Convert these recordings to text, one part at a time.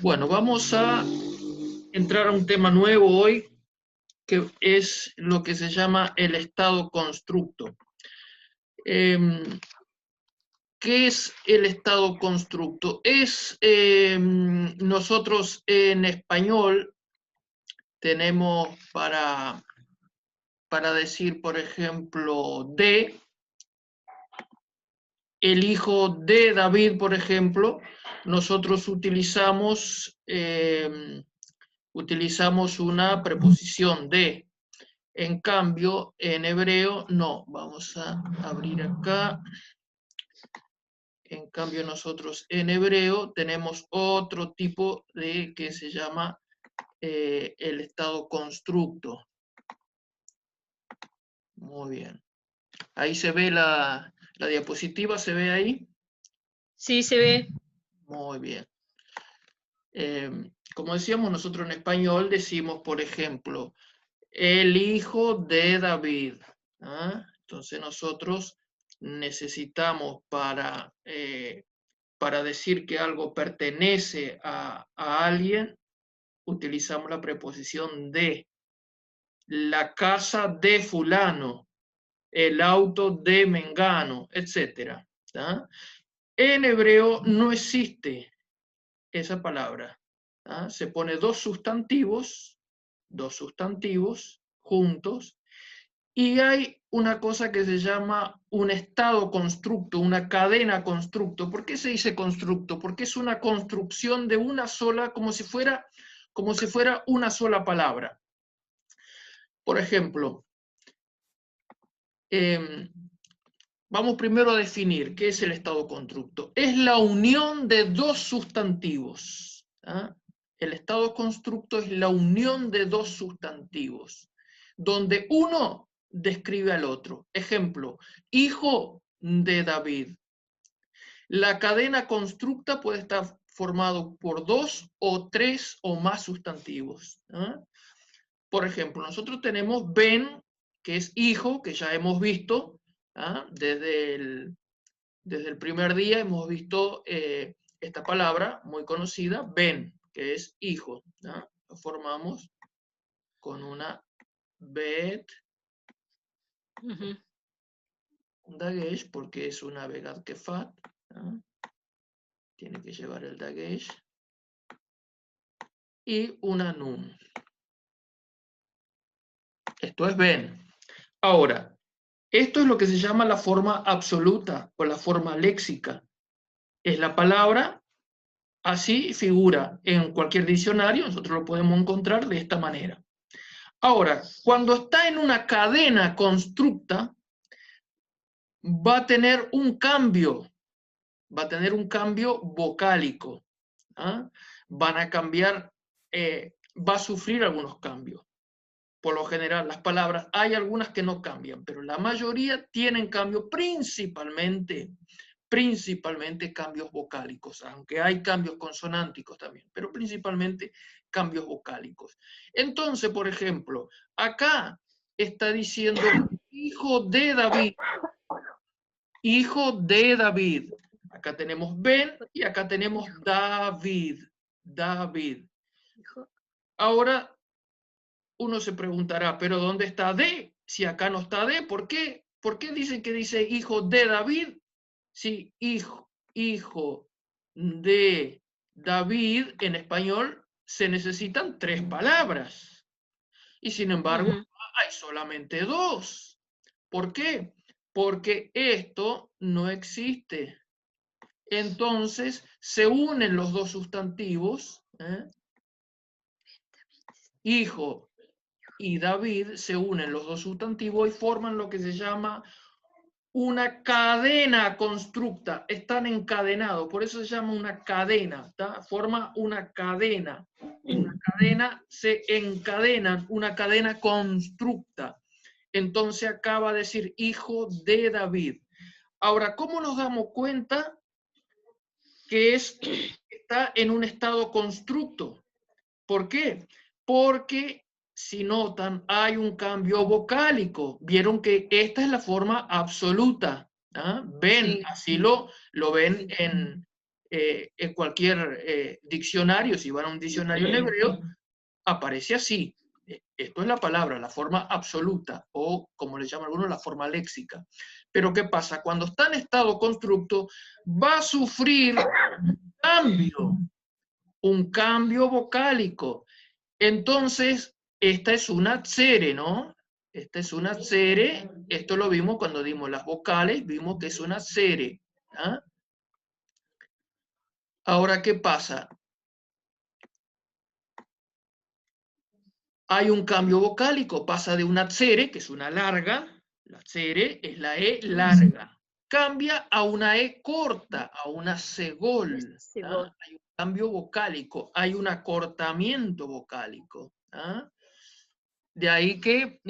Bueno, vamos a entrar a un tema nuevo hoy, que es lo que se llama el estado constructo. ¿Qué es el estado constructo? Nosotros en español tenemos para decir, por ejemplo, el hijo de David, por ejemplo, nosotros utilizamos una preposición de. En cambio, en hebreo no. Vamos a abrir acá. En cambio, nosotros en hebreo tenemos otro tipo de que se llama el estado constructo. Muy bien. Ahí se ve la diapositiva, ¿se ve ahí? Sí, se ve. Muy bien. Como decíamos, nosotros en español decimos, por ejemplo, el hijo de David. ¿Ah? Entonces nosotros necesitamos para decir que algo pertenece a alguien, utilizamos la preposición de. La casa de fulano, el auto de mengano, etc. ¿Tá? En hebreo no existe esa palabra. ¿Tá? Se pone dos sustantivos juntos, y hay una cosa que se llama un estado constructo, una cadena constructo. ¿Por qué se dice constructo? Porque es una construcción de una sola, como si fuera una sola palabra. Por ejemplo, vamos primero a definir qué es el estado constructo. Es la unión de dos sustantivos. ¿Ah? El estado constructo es la unión de dos sustantivos, donde uno describe al otro. Ejemplo, hijo de David. La cadena constructa puede estar formado por dos o tres o más sustantivos. ¿Ah? Por ejemplo, nosotros tenemos Ben, que es hijo, que ya hemos visto. ¿Ah? Desde el primer día hemos visto esta palabra muy conocida, Ben, que es hijo. ¿Ah? Lo formamos con una Bet, un dagesh, porque es una Begad Kefat. ¿Ah? Tiene que llevar el dagesh. Y una Nun. Esto es Ben. Ahora, esto es lo que se llama la forma absoluta o la forma léxica. Es la palabra, así figura en cualquier diccionario, nosotros lo podemos encontrar de esta manera. Ahora, cuando está en una cadena constructa, va a tener un cambio vocálico. ¿Ah? Van a cambiar, va a sufrir algunos cambios. Por lo general, las palabras, hay algunas que no cambian, pero la mayoría tienen cambio, principalmente cambios vocálicos, aunque hay cambios consonánticos también, pero principalmente cambios vocálicos. Entonces, por ejemplo, acá está diciendo hijo de David, hijo de David. Acá tenemos Ben y acá tenemos David, David. Ahora uno se preguntará, ¿pero dónde está de? Si acá no está de, ¿por qué? ¿Por qué dicen que dice hijo de David? Si hijo de David en español se necesitan tres palabras. Y sin embargo, hay solamente dos. ¿Por qué? Porque esto no existe. Entonces, se unen los dos sustantivos, hijo y David, se unen los dos sustantivos y forman lo que se llama una cadena constructa. Están encadenados, por eso se llama una cadena. ¿Tá? Forma una cadena. Una cadena, se encadenan, una cadena constructa. Entonces acaba de decir hijo de David. Ahora, ¿cómo nos damos cuenta que está en un estado constructo? ¿Por qué? Porque si notan, hay un cambio vocálico. Vieron que esta es la forma absoluta. ¿Ah? Ven, Sí. así lo ven en cualquier diccionario, si van a un diccionario en hebreo, aparece así. Esto es la palabra, la forma absoluta, o como le llaman algunos, la forma léxica. Pero ¿qué pasa? Cuando está en estado constructo, va a sufrir un cambio vocálico. Entonces, esta es una tsere, ¿no? Esta es una tsere. Esto lo vimos cuando dimos las vocales, vimos que es una tsere. ¿Ah? Ahora, ¿qué pasa? Hay un cambio vocálico, pasa de una tsere, que es una larga, la tsere es la E larga, cambia a una E corta, a una segol. ¿Ah? Hay un cambio vocálico, hay un acortamiento vocálico. ¿Ah? De ahí que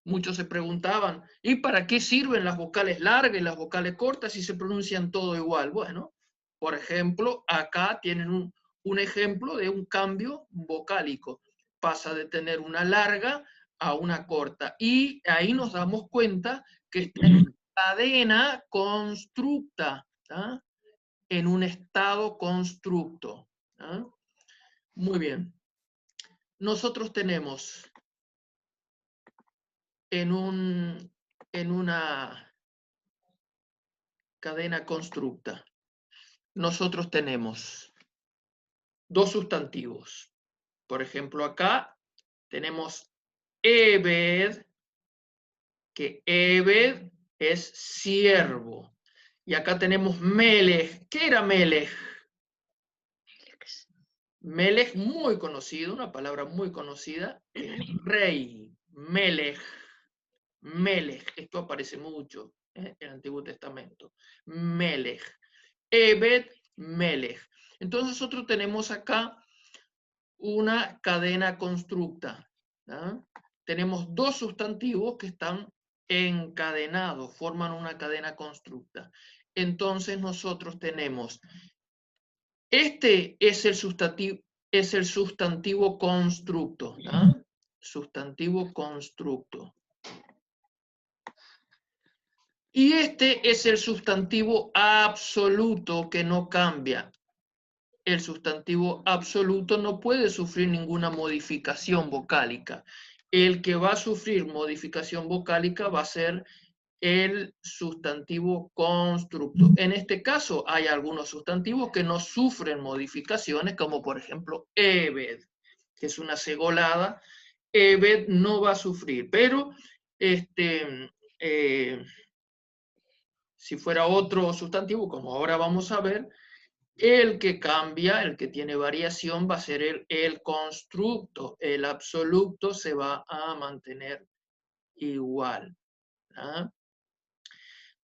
muchos se preguntaban, ¿y para qué sirven las vocales largas y las vocales cortas si se pronuncian todo igual? Bueno, por ejemplo, acá tienen un ejemplo de un cambio vocálico. Pasa de tener una larga a una corta. Y ahí nos damos cuenta que está en una cadena constructa, ¿ah? En un estado constructo. ¿Ah? Muy bien. Nosotros tenemos en una cadena constructa, nosotros tenemos dos sustantivos. Por ejemplo, acá tenemos Ebed, que Ebed es siervo. Y acá tenemos Melech. ¿Qué era Melech? Melech, muy conocido, una palabra muy conocida, es rey. Melech. Melech, esto aparece mucho en el Antiguo Testamento. Melech. Ebed Melech. Entonces nosotros tenemos acá una cadena constructa. ¿Ah? Tenemos dos sustantivos que están encadenados, forman una cadena constructa. Entonces nosotros tenemos, este es el sustantivo constructo. ¿Ah? Sustantivo constructo. Y este es el sustantivo absoluto que no cambia. El sustantivo absoluto no puede sufrir ninguna modificación vocálica. El que va a sufrir modificación vocálica va a ser el sustantivo constructo. En este caso hay algunos sustantivos que no sufren modificaciones, como por ejemplo Ebed, que es una segolada. Ebed no va a sufrir, pero si fuera otro sustantivo, como ahora vamos a ver, el que cambia, el que tiene variación, va a ser el constructo. El absoluto se va a mantener igual. ¿Ah?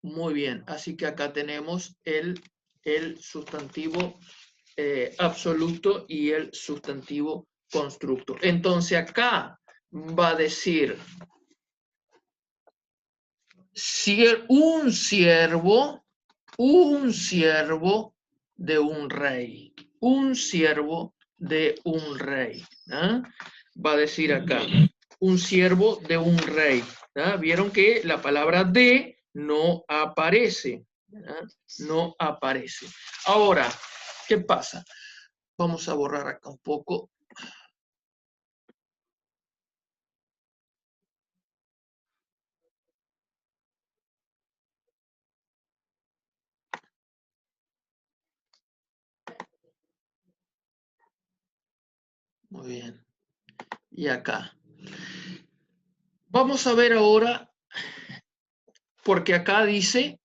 Muy bien, así que acá tenemos el sustantivo absoluto y el sustantivo constructo. Entonces acá va a decir un siervo de un rey. Un siervo de un rey. ¿Ah? Va a decir acá, un siervo de un rey. ¿Ah? Vieron que la palabra de no aparece. ¿Ah? No aparece. Ahora, ¿qué pasa? Vamos a borrar acá un poco. Muy bien. Y acá. Vamos a ver ahora, porque acá dice,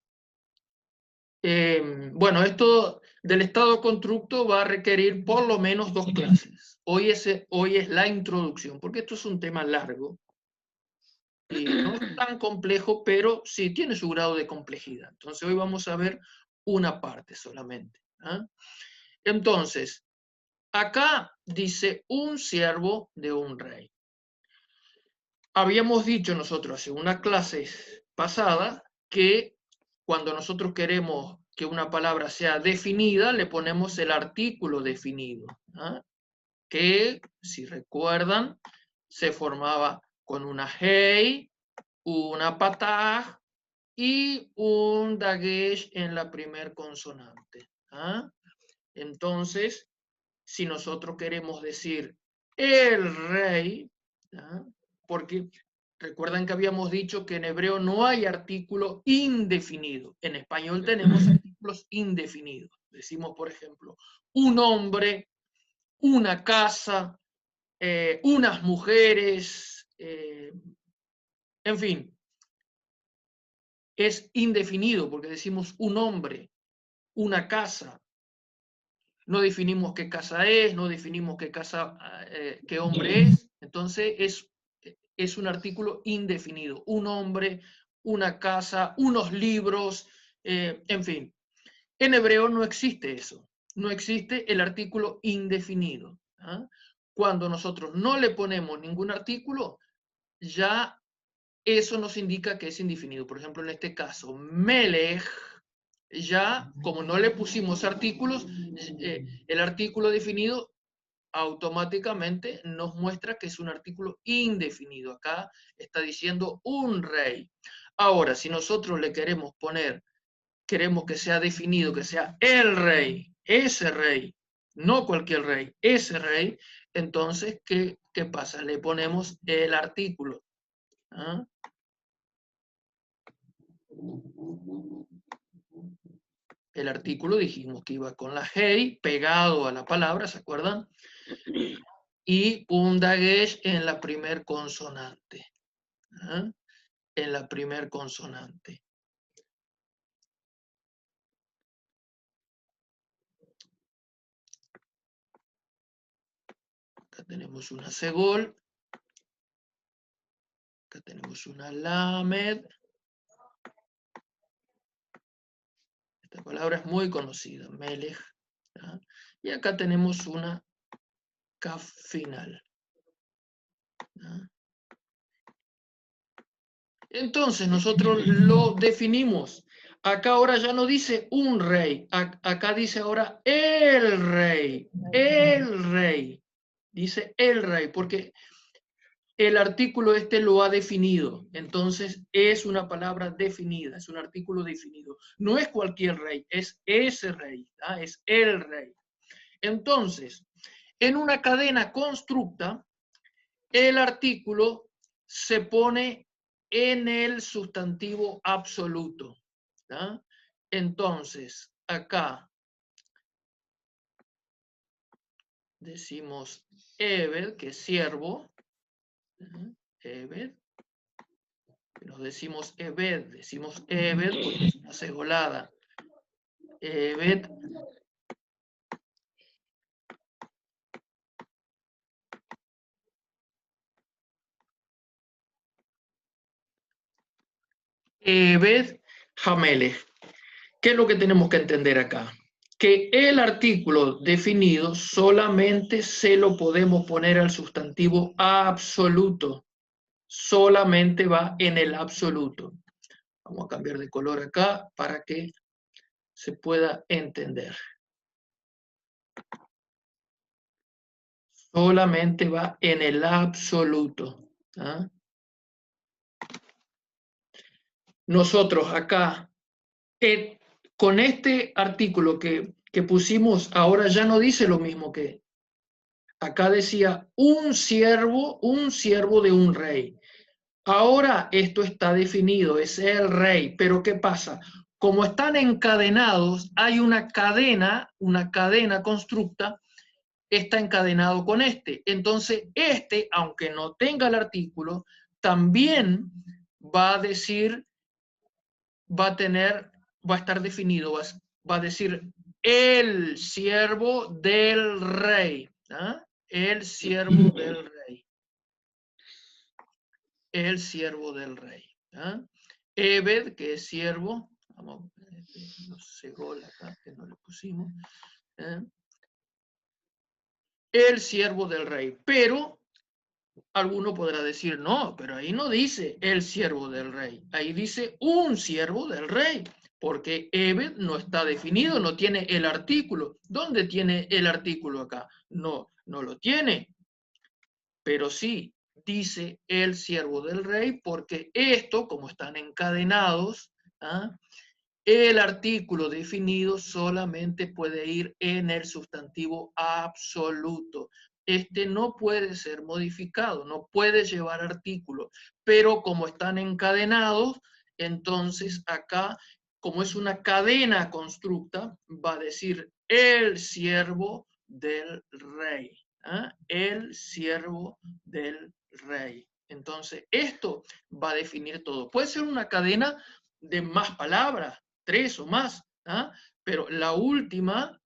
bueno, esto del estado constructo va a requerir por lo menos dos clases. Hoy es la introducción, porque esto es un tema largo y no es tan complejo, pero sí tiene su grado de complejidad. Entonces hoy vamos a ver una parte solamente. ¿Ah? Entonces, acá dice un siervo de un rey. Habíamos dicho nosotros en una clase pasada que cuando nosotros queremos que una palabra sea definida, le ponemos el artículo definido, ¿ah? Que, si recuerdan, se formaba con una hey, una patah y un dagesh en la primer consonante. ¿ah? Entonces, si nosotros queremos decir el rey, ¿ah? Porque recuerdan que habíamos dicho que en hebreo no hay artículo indefinido. En español tenemos artículos indefinidos. Decimos, por ejemplo, un hombre, una casa, unas mujeres, en fin, es indefinido porque decimos un hombre, una casa. No definimos qué casa es, no definimos qué hombre es. Entonces es un artículo indefinido. Un hombre, una casa, unos libros, en fin. En hebreo no existe eso. No existe el artículo indefinido. ¿Ah? Cuando nosotros no le ponemos ningún artículo, ya eso nos indica que es indefinido. Por ejemplo, en este caso, Melech, ya como no le pusimos artículos, el artículo definido automáticamente nos muestra que es un artículo indefinido. Acá está diciendo un rey. Ahora, si nosotros le queremos poner, queremos que sea definido, que sea el rey, ese rey, no cualquier rey, ese rey, entonces, ¿qué pasa? Le ponemos el artículo. ¿Ah? El artículo dijimos que iba con la hey pegado a la palabra, ¿se acuerdan? Y un dagesh en la primer consonante. ¿Ah? En la primer consonante. Acá tenemos una segol. Acá tenemos una lamed. Esta palabra es muy conocida, melech. ¿Ah? Y acá tenemos una kaf final. ¿Ah? Entonces nosotros lo definimos. Acá ahora ya no dice un rey, acá dice ahora el rey, el rey. Dice el rey, porque el artículo este lo ha definido. Entonces es una palabra definida, es un artículo definido. No es cualquier rey, es ese rey, ¿ah? Es el rey. Entonces, en una cadena constructa, el artículo se pone en el sustantivo absoluto. ¿Ah? Entonces, acá decimos Ebed, que es siervo. Ebed. Nos decimos Ebed porque es una segolada. Ebed. Ebed Hamelech. ¿Qué es lo que tenemos que entender acá? Que el artículo definido solamente se lo podemos poner al sustantivo absoluto. Solamente va en el absoluto. Vamos a cambiar de color acá para que se pueda entender. Solamente va en el absoluto. ¿Ah? Nosotros acá, con este artículo que pusimos, ahora ya no dice lo mismo que acá decía un siervo de un rey. Ahora esto está definido, es el rey, pero ¿qué pasa? Como están encadenados, hay una cadena constructa, está encadenado con este. Entonces, este, aunque no tenga el artículo, también va a decir, va a estar definido, va a decir el siervo del rey. ¿Ah? El siervo del rey. El siervo del rey. ¿Ah? Ebed, que es siervo, vamos, no sé, acá que no le pusimos. El siervo del rey. Pero alguno podrá decir, no, pero ahí no dice el siervo del rey. Ahí dice un siervo del rey. Porque Ebed no está definido, no tiene el artículo. ¿Dónde tiene el artículo acá? No, no lo tiene. Pero sí dice el siervo del rey, porque esto, como están encadenados, ¿ah? El artículo definido solamente puede ir en el sustantivo absoluto. Este no puede ser modificado, no puede llevar artículo, pero como están encadenados, entonces acá, como es una cadena constructa, va a decir el siervo del rey. ¿Ah? El siervo del rey. Entonces, esto va a definir todo. Puede ser una cadena de más palabras, 3 o más, ¿ah? Pero la última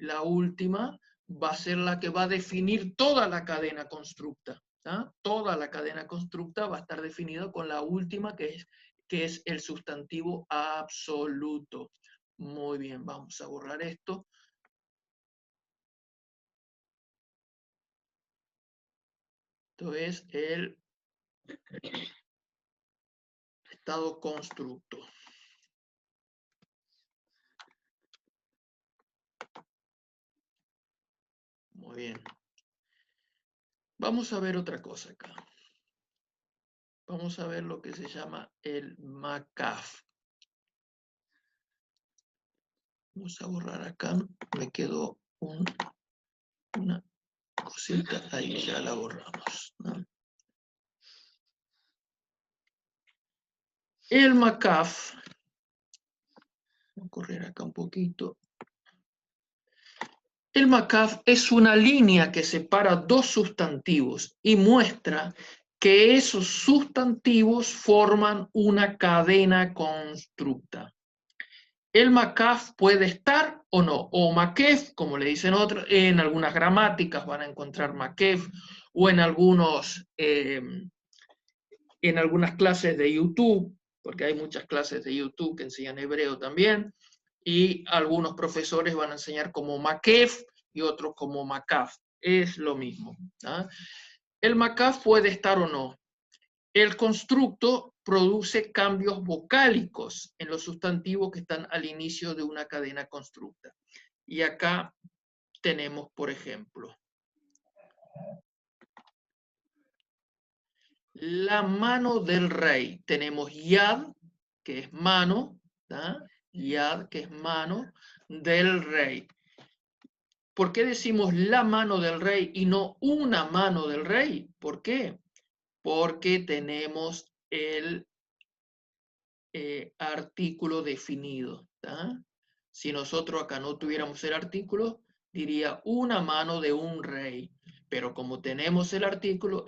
va a ser la que va a definir toda la cadena constructa. ¿Ah? Toda la cadena constructa va a estar definida con la última, que es el sustantivo absoluto. Muy bien, vamos a borrar esto. Esto es el estado constructo. Muy bien. Vamos a ver otra cosa acá. Vamos a ver lo que se llama el MACAF. Vamos a borrar acá. Me quedó una cosita. Ahí ya la borramos, ¿no? El MACAF. Voy a correr acá un poquito. El MACAF es una línea que separa dos sustantivos y muestra que esos sustantivos forman una cadena constructa. El MACAF puede estar o no, o MAKEF, como le dicen otros, en algunas gramáticas van a encontrar MAKEF, o en algunas clases de YouTube, porque hay muchas clases de YouTube que enseñan hebreo también, y algunos profesores van a enseñar como MAKEF y otros como MAKAF. Es lo mismo. ¿Ah? El MAKAF puede estar o no. El constructo produce cambios vocálicos en los sustantivos que están al inicio de una cadena constructa. Y acá tenemos, por ejemplo, la mano del rey. Tenemos yad, que es mano, ¿tá? Yad, que es mano del rey. ¿Por qué decimos la mano del rey y no una mano del rey? ¿Por qué? Porque tenemos el artículo definido. ¿Tá? Si nosotros acá no tuviéramos el artículo, diría una mano de un rey. Pero como tenemos el artículo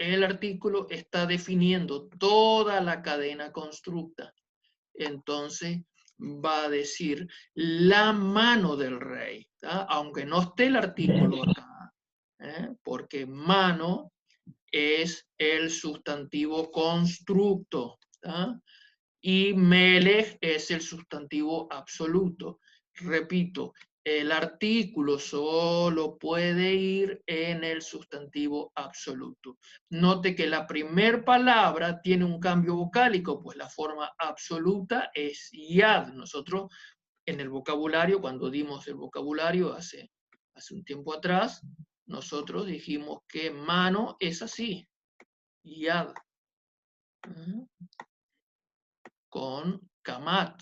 está definiendo toda la cadena constructa. Entonces va a decir la mano del rey, ¿tá? Aunque no esté el artículo acá, porque mano es el sustantivo constructo, ¿tá? Y melech es el sustantivo absoluto. Repito, el artículo solo puede ir en el sustantivo absoluto. Note que la primera palabra tiene un cambio vocálico, pues la forma absoluta es yad. Nosotros en el vocabulario, cuando dimos el vocabulario hace un tiempo atrás, nosotros dijimos que mano es así, yad. Con kamat,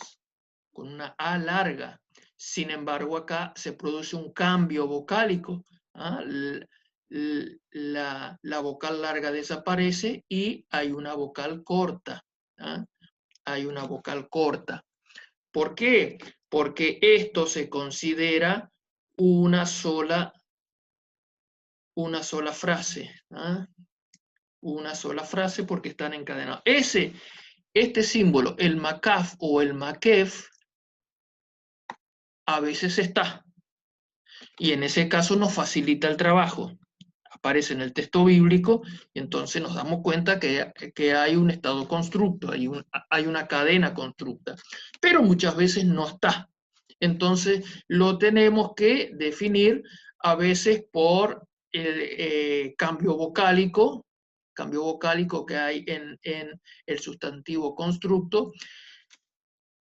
con una A larga. Sin embargo, acá se produce un cambio vocálico. ¿Ah? La vocal larga desaparece y hay una vocal corta. ¿Ah? Hay una vocal corta. ¿Por qué? Porque esto se considera una sola frase. ¿Ah? Una sola frase porque están encadenados. Este símbolo, el MAKAF o el MAKEF, a veces está. Y en ese caso nos facilita el trabajo. Aparece en el texto bíblico y entonces nos damos cuenta que hay un estado constructo, hay una cadena constructa. Pero muchas veces no está. Entonces lo tenemos que definir a veces por el cambio vocálico que hay en el sustantivo constructo.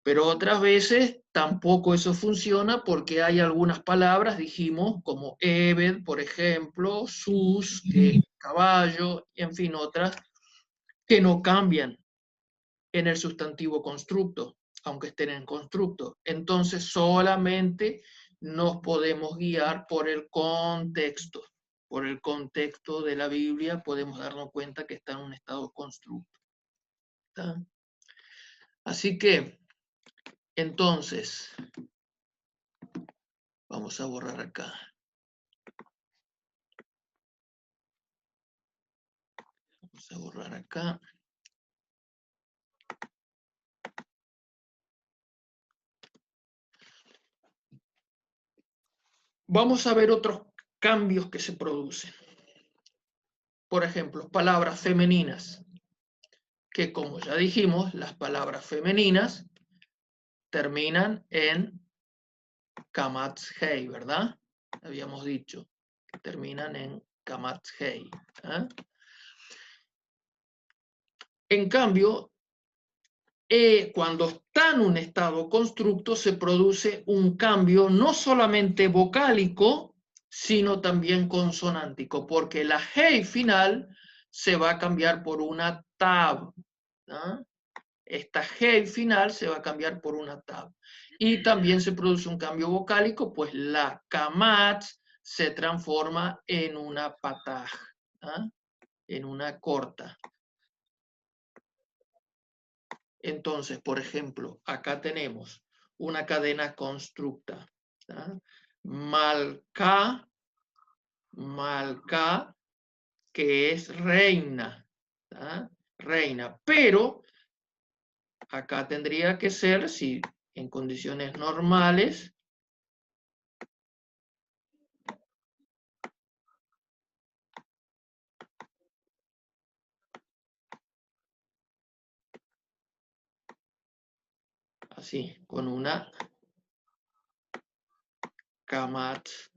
Pero otras veces tampoco eso funciona porque hay algunas palabras, dijimos, como Ebed, por ejemplo, sus, caballo, en fin, otras, que no cambian en el sustantivo constructo. aunque estén en constructo. Entonces solamente nos podemos guiar por el contexto. Por el contexto de la Biblia podemos darnos cuenta que está en un estado constructo. ¿Está? Así que, entonces, vamos a borrar acá. Vamos a borrar acá. Vamos a ver otros cambios que se producen. Por ejemplo, palabras femeninas, que como ya dijimos, las palabras femeninas terminan en Kamatz-Hei, ¿verdad? Habíamos dicho que terminan en Kamatz-Hei. ¿Eh? En cambio, cuando está en un estado constructo, se produce un cambio no solamente vocálico, sino también consonántico, porque la Hei final se va a cambiar por una Tab. ¿No? Esta Hei final se va a cambiar por una Tab. Y también se produce un cambio vocálico, pues la Kamatz se transforma en una Pataj, ¿no? En una corta. Entonces, por ejemplo, acá tenemos una cadena constructa. ¿No? Malka, Malka, que es reina. ¿No? Reina, pero acá tendría que ser, si en condiciones normales, así, con una Kamatz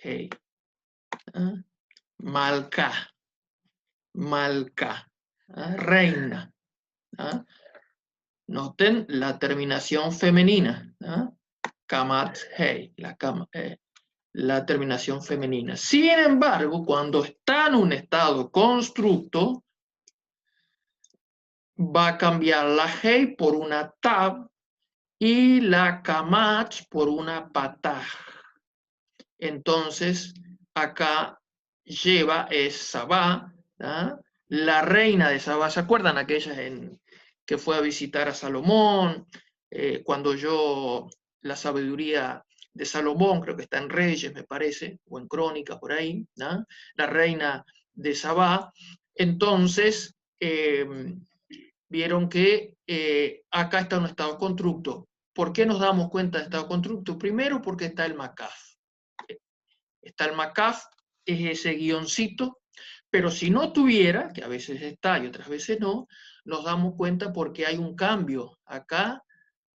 Hei. ¿Ah? Malka, Malka, ¿ah? Reina. ¿Ah? Noten la terminación femenina. ¿Ah? Kamatz Hei, la terminación femenina. Sin embargo, cuando está en un estado constructo, va a cambiar la Hei por una Tab y la Kamatz por una Pataj. Entonces, acá lleva es Sabá, ¿ah? La reina de Sabá. ¿Se acuerdan aquellas que fue a visitar a Salomón? Cuando yo la sabiduría de Salomón, creo que está en Reyes, me parece, o en Crónicas, por ahí, ¿no? La reina de Sabá. Entonces, vieron que acá está un estado constructo. ¿Por qué nos damos cuenta de estado constructo? Primero, porque está el Macaf. Está el Macaf, es ese guioncito, pero si no tuviera, que a veces está y otras veces no, nos damos cuenta porque hay un cambio. Acá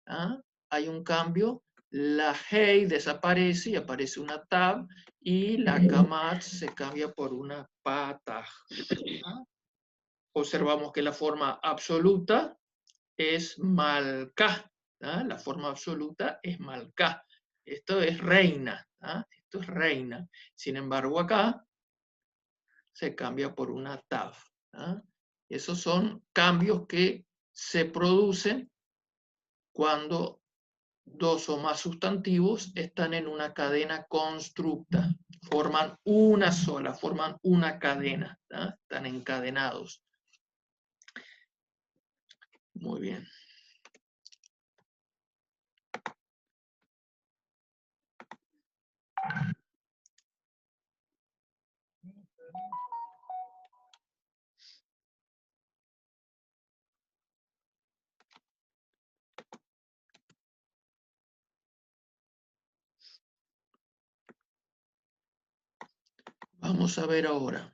¿ah? Hay un cambio, la Hei desaparece y aparece una Tab, y la Kamatz se cambia por una Pataj. ¿Ah? Observamos que la forma absoluta es Malka. ¿Ah? La forma absoluta es Malka. Esto es reina. ¿Ah? Esto es reina. Sin embargo, acá se cambia por una Tab. ¿Ah? Esos son cambios que se producen cuando dos o más sustantivos están en una cadena constructa. Forman una sola, forman una cadena. ¿Ah? Están encadenados. Muy bien. Vamos a ver ahora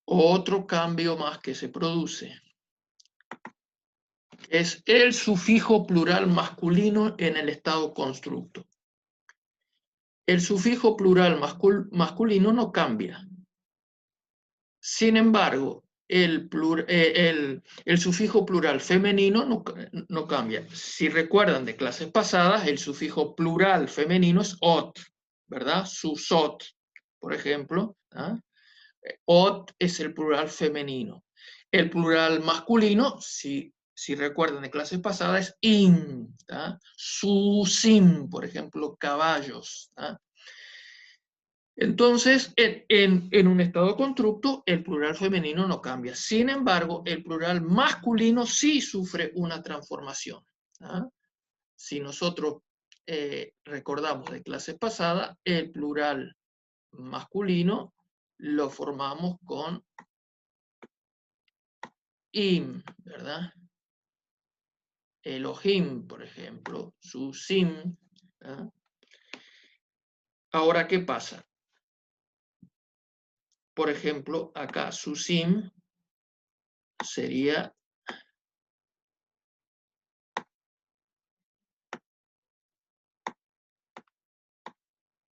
otro cambio más que se produce. Es el sufijo plural masculino en el estado constructo. El sufijo plural masculino no cambia. Sin embargo, el sufijo plural femenino no cambia. Si recuerdan de clases pasadas, el sufijo plural femenino es ot, ¿verdad? Susot, por ejemplo. ¿Ah? Ot es el plural femenino. El plural masculino, si si recuerdan de clases pasadas, es im, ¿tá? Susim, por ejemplo, caballos, ¿tá? Entonces, en un estado constructo, el plural femenino no cambia. Sin embargo, el plural masculino sí sufre una transformación, ¿tá? Si nosotros recordamos de clase pasada, el plural masculino lo formamos con im, ¿verdad? Elohim, por ejemplo, Susim. ¿Ah? Ahora, ¿qué pasa? Por ejemplo, acá Susim sería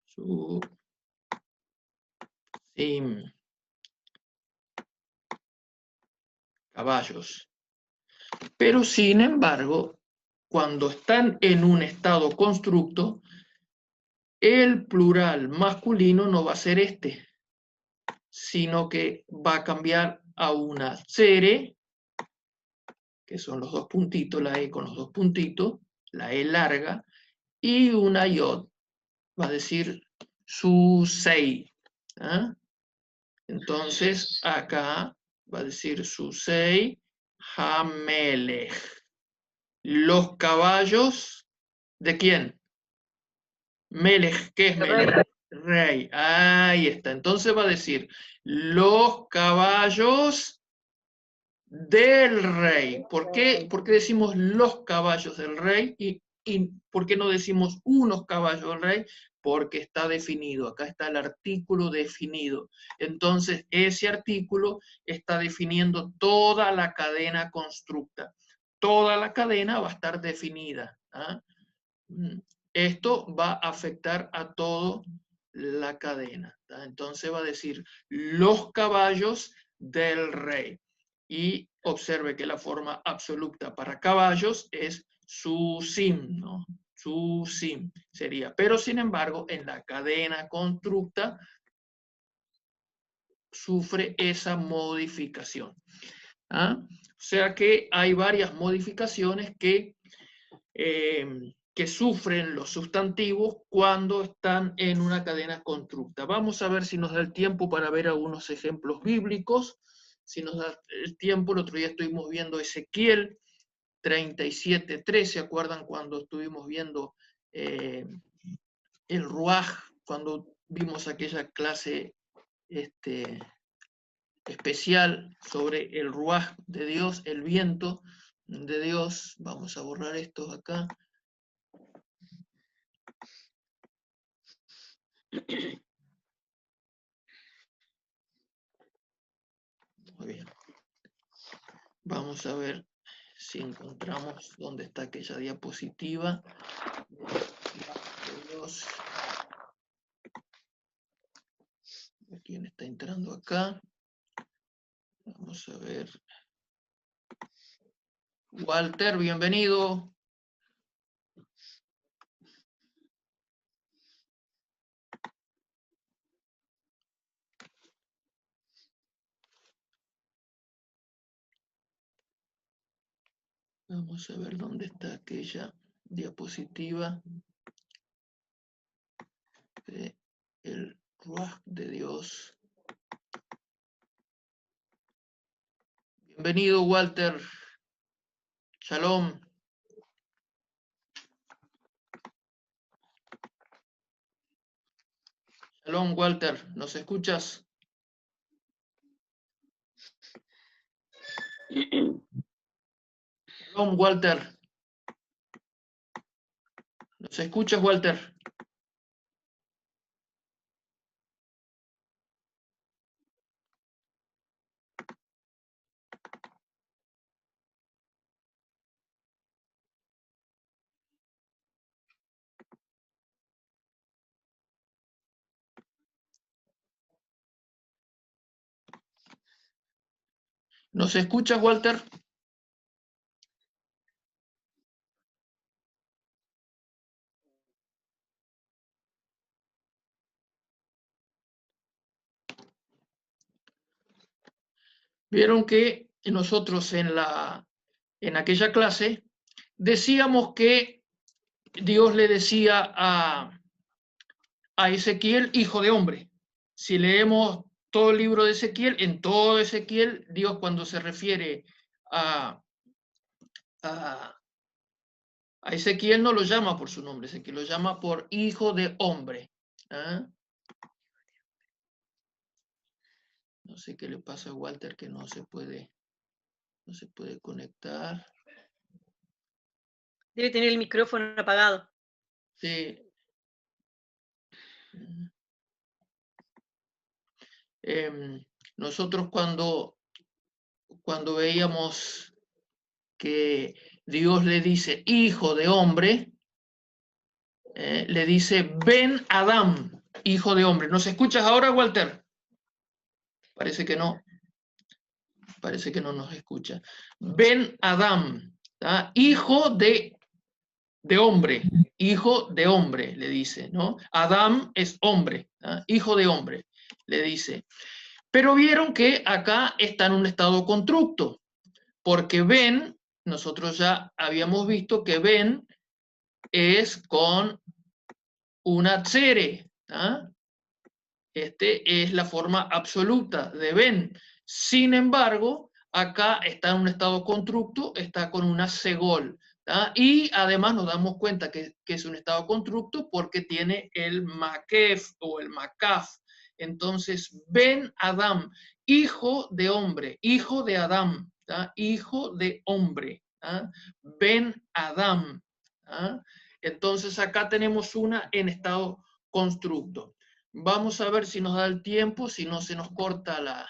Susim, caballos. Pero sin embargo, cuando están en un estado constructo, el plural masculino no va a ser este, sino que va a cambiar a una cere, que son los dos puntitos, la E con los dos puntitos, la E larga, y una yod, va a decir susei. ¿Ah? Entonces, acá va a decir susei hamelech. Los caballos, ¿de quién? Melech, ¿qué es Melech? Rey. Ahí está. Entonces va a decir, los caballos del rey. ¿Por qué decimos los caballos del rey? ¿Y por qué no decimos unos caballos del rey? Porque está definido. Acá está el artículo definido. Entonces, ese artículo está definiendo toda la cadena constructa. Toda la cadena va a estar definida. ¿Ah? Esto va a afectar a toda la cadena. ¿Tá? Entonces va a decir los caballos del rey. Y observe que la forma absoluta para caballos es susim, ¿no? Susim sería. Pero sin embargo, en la cadena constructa sufre esa modificación. ¿Ah? O sea que hay varias modificaciones que sufren los sustantivos cuando están en una cadena constructa. Vamos a ver si nos da el tiempo para ver algunos ejemplos bíblicos. Si nos da el tiempo, el otro día estuvimos viendo Ezequiel 37:3, ¿se acuerdan cuando estuvimos viendo el Ruaj, cuando vimos aquella clase especial sobre el Ruaj de Dios, el viento de Dios? Vamos a borrar esto acá. Muy bien. Vamos a ver si encontramos dónde está aquella diapositiva. ¿Quién está entrando acá? Vamos a ver. Walter, bienvenido. Vamos a ver dónde está aquella diapositiva de el Ruaj de Dios. Bienvenido, Walter. Shalom. Shalom, Walter. ¿Nos escuchas? Shalom, Walter. ¿Nos escuchas, Walter? ¿Nos escuchas, Walter? Vieron que nosotros en la en aquella clase, decíamos que Dios le decía a Ezequiel, hijo de hombre. Si leemos todo el libro de Ezequiel, en todo Ezequiel, Dios cuando se refiere a Ezequiel no lo llama por su nombre, Ezequiel lo llama por hijo de hombre. ¿Ah? No sé qué le pasa a Walter que no se puede conectar. Debe tener el micrófono apagado. Sí. Nosotros cuando veíamos que Dios le dice hijo de hombre, le dice Ben Adam, hijo de hombre. ¿Nos escuchas ahora, Walter? Parece que no. Parece que no nos escucha. Ben Adam, ¿tá? Hijo de hombre, hijo de hombre, le dice, ¿no? Adam es hombre, ¿tá? Hijo de hombre, le dice. Pero vieron que acá está en un estado constructo, porque Ben, nosotros ya habíamos visto que Ben es con una tsere, ¿tá? Este es la forma absoluta de Ben. Sin embargo, acá está en un estado constructo, está con una segol. ¿Tá? Y además nos damos cuenta que es un estado constructo porque tiene el makef o el makaf. Entonces, Ben Adam, hijo de hombre, hijo de Adam, ¿tá? Hijo de hombre. ¿Tá? Ben Adam. ¿Tá? Entonces, acá tenemos una en estado constructo. Vamos a ver si nos da el tiempo, si no se nos corta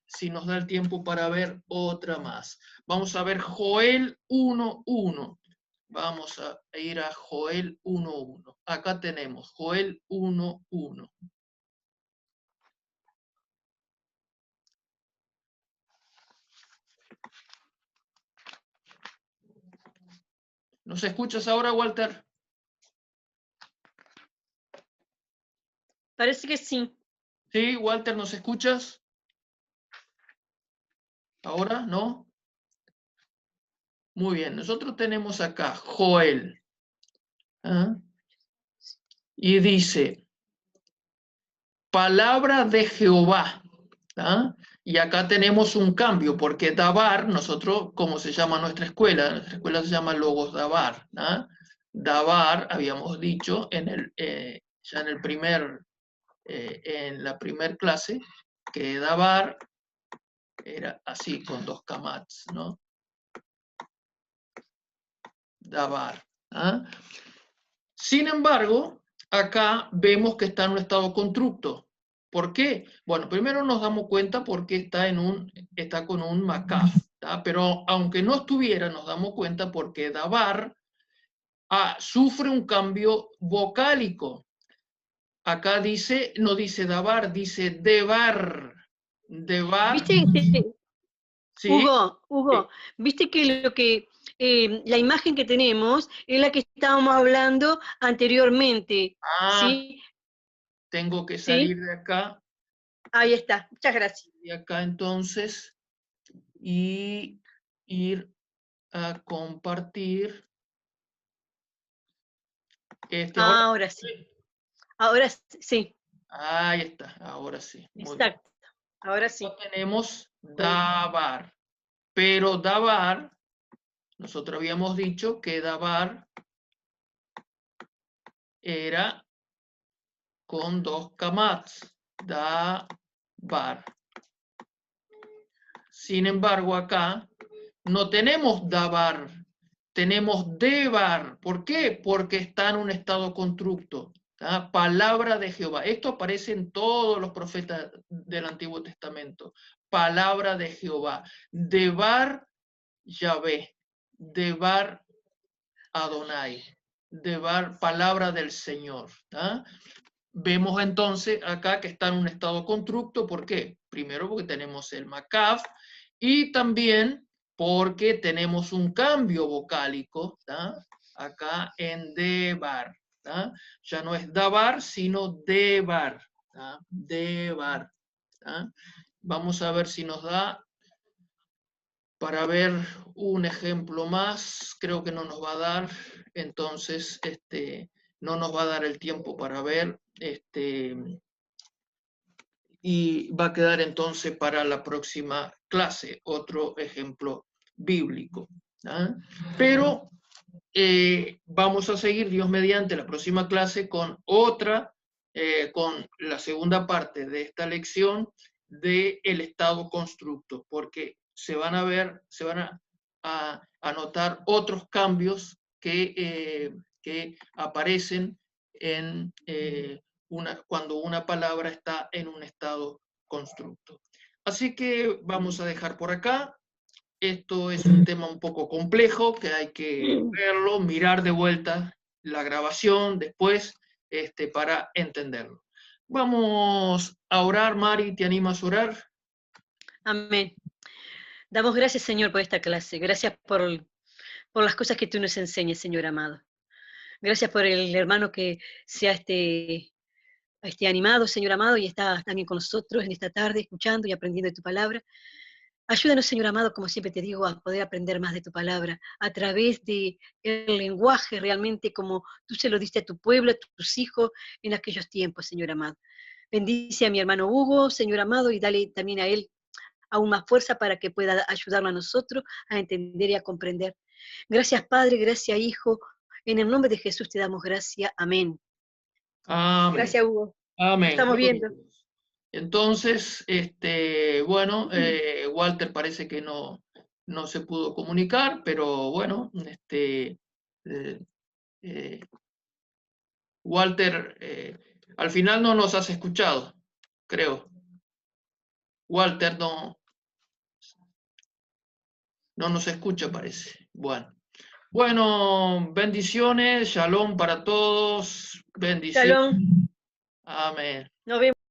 si nos da el tiempo para ver otra más. Vamos a ver Joel 1.1. Vamos a ir a Joel 1.1. Acá tenemos Joel 1.1. ¿Nos escuchas ahora, Walter? Parece que sí. Sí, Walter, ¿nos escuchas? ¿Ahora? ¿No? Muy bien, nosotros tenemos acá Joel. ¿Ah? Y dice, palabra de Jehová. ¿Ah? Y acá tenemos un cambio, porque Dabar, nosotros, ¿cómo se llama nuestra escuela? Nuestra escuela se llama Logos Dabar. ¿Ah? Dabar, habíamos dicho ya en la primer clase, que Dabar era así, con dos kamats, ¿no? Dabar. ¿Ah? Sin embargo, acá vemos que está en un estado constructo. ¿Por qué? Bueno, primero nos damos cuenta porque está con un makaf, pero aunque no estuviera, nos damos cuenta porque Dabar sufre un cambio vocálico. Acá dice, no dice Dabar, dice Debar. Debar. ¿Viste, ¿Sí? Hugo, viste que la imagen que tenemos es la que estábamos hablando anteriormente, ¿sí? Tengo que ¿Sí? salir de acá. Ahí está, muchas gracias. Y acá entonces, y ir a compartir Ahora sí, ahora sí, ahí está, ahora sí. Muy bien. exacto, ahora sí. Acá tenemos Dabar, pero Dabar, nosotros habíamos dicho que Dabar era con dos kamats, Dabar. Sin embargo, acá no tenemos Dabar, tenemos Debar. ¿Por qué? Porque está en un estado constructo. Palabra de Jehová. Esto aparece en todos los profetas del Antiguo Testamento. Palabra de Jehová. Debar Yahvé. Debar Adonai. Debar, palabra del Señor. Vemos entonces acá que está en un estado constructo. ¿Por qué? Primero porque tenemos el Makaf y también porque tenemos un cambio vocálico acá en Debar. Ya no es Dabar, sino Debar. Debar. Vamos a ver si nos da para ver un ejemplo más. Creo que no nos va a dar, entonces no nos va a dar el tiempo para ver, y va a quedar entonces para la próxima clase otro ejemplo bíblico. ¿Ah? Pero vamos a seguir, Dios mediante, la próxima clase con con la segunda parte de esta lección del estado constructo, porque se van a notar otros cambios que aparecen cuando una palabra está en un estado constructo. Así que vamos a dejar por acá. Esto es un tema un poco complejo que hay que verlo, mirar de vuelta la grabación después para entenderlo. Vamos a orar. Mari, ¿te animas a orar? Amén. Damos gracias, Señor, por esta clase. Gracias por las cosas que tú nos enseñas, Señor amado. Gracias por el hermano que se ha animado, Señor amado, y está también con nosotros en esta tarde, escuchando y aprendiendo de tu palabra. Ayúdanos, Señor amado, como siempre te digo, a poder aprender más de tu palabra, a través del lenguaje realmente como tú se lo diste a tu pueblo, a tus hijos en aquellos tiempos, Señor amado. Bendice a mi hermano Hugo, Señor amado, y dale también a él aún más fuerza para que pueda ayudarnos a nosotros a entender y a comprender. Gracias, Padre, gracias, Hijo. En el nombre de Jesús te damos gracias. Amén. Amén. Gracias, Hugo. Amén. Estamos viendo. Entonces, bueno, Walter parece que no se pudo comunicar, pero bueno, Walter, al final no nos has escuchado, creo. Walter no nos escucha, parece. Bueno, bendiciones, shalom para todos, bendiciones. Shalom. Amén. Nos vemos.